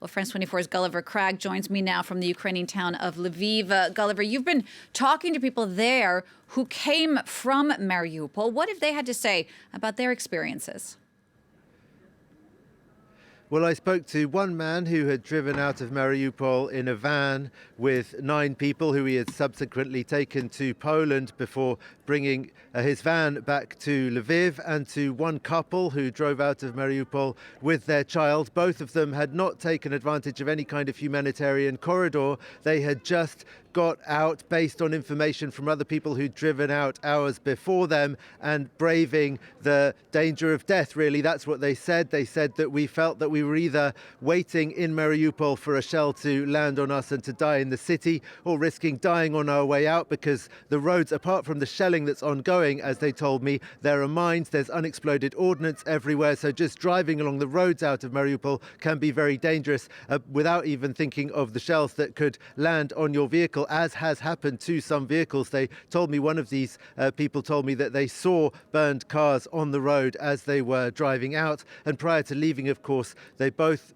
Well, France 24's Gulliver Cragg joins me now from the Ukrainian town of Lviv. Gulliver, you've been talking to people there who came from Mariupol. What have they had to say about their experiences? Well, I spoke to one man who had driven out of Mariupol in a van with 9 people who he had subsequently taken to Poland before bringing his van back to Lviv, and to one couple who drove out of Mariupol with their child. Both of them had not taken advantage of any kind of humanitarian corridor. They had just got out based on information from other people who'd driven out hours before them and braving the danger of death, really. That's what they said. They said that we felt that we were either waiting in Mariupol for a shell to land on us and to die in the city, or risking dying on our way out, because the roads, apart from the shelling that's ongoing, as they told me, there are mines, there's unexploded ordnance everywhere. So just driving along the roads out of Mariupol can be very dangerous without even thinking of the shells that could land on your vehicle, as has happened to some vehicles. They told me, one of these people told me that they saw burned cars on the road as they were driving out. And prior to leaving, of course, they both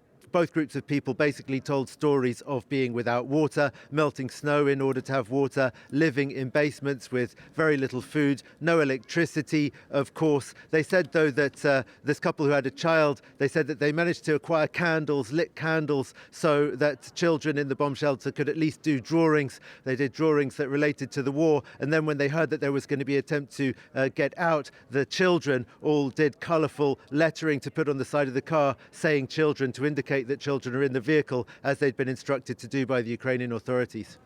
groups of people basically told stories of being without water, melting snow in order to have water, living in basements with very little food, no electricity, of course. They said, though, that this couple who had a child, they said that they managed to acquire candles, lit candles, so that children in the bomb shelter could at least do drawings. They did drawings that related to the war. And then when they heard that there was going to be an attempt to get out, the children all did colourful lettering to put on the side of the car saying children, to indicate that children are in the vehicle, as they'd been instructed to do by the Ukrainian authorities.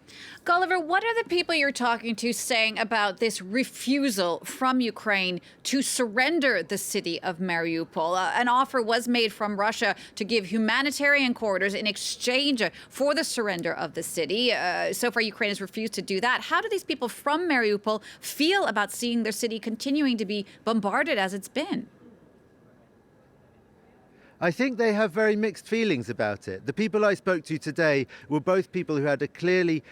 Gulliver, what are the people you're talking to saying about this refusal from Ukraine to surrender the city of Mariupol? An offer was made from Russia to give humanitarian corridors in exchange for the surrender of the city. So far, Ukraine has refused to do that. How do these people from Mariupol feel about seeing their city continuing to be bombarded as it's been? I think they have very mixed feelings about it. The people I spoke to today were both people who had a clearly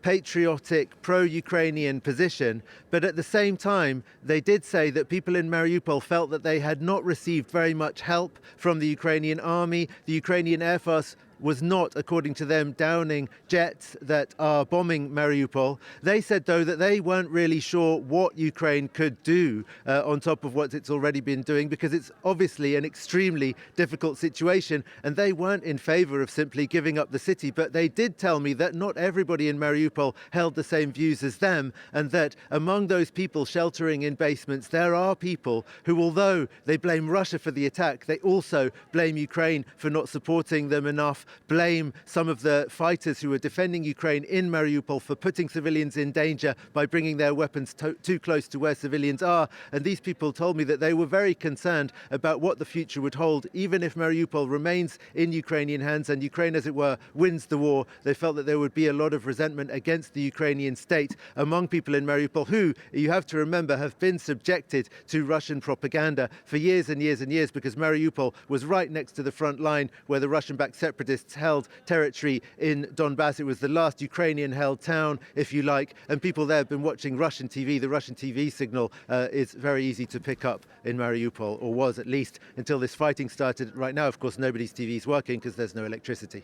patriotic, pro-Ukrainian position, but at the same time, they did say that people in Mariupol felt that they had not received very much help from the Ukrainian army. The Ukrainian Air Force was not, according to them, downing jets that are bombing Mariupol. They said, though, that they weren't really sure what Ukraine could do on top of what it's already been doing, because it's obviously an extremely difficult situation, and they weren't in favor of simply giving up the city. But they did tell me that not everybody in Mariupol held the same views as them, and that among those people sheltering in basements, there are people who, although they blame Russia for the attack, they also blame Ukraine for not supporting them enough, blame some of the fighters who are defending Ukraine in Mariupol for putting civilians in danger by bringing their weapons too close to where civilians are. And these people told me that they were very concerned about what the future would hold. Even if Mariupol remains in Ukrainian hands and Ukraine, as it were, wins the war, they felt that there would be a lot of resentment against the Ukrainian state among people in Mariupol who, you have to remember, have been subjected to Russian propaganda for years and years and years, because Mariupol was right next to the front line where the Russian-backed separatists held territory in Donbass. It was the last Ukrainian-held town, if you like, and people there have been watching Russian TV. The Russian TV signal is very easy to pick up in Mariupol, or was at least until this fighting started. Right now, of course, nobody's TV is working because there's no electricity.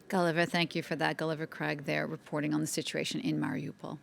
Gulliver, thank you for that. Gulliver Cragg there reporting on the situation in Mariupol.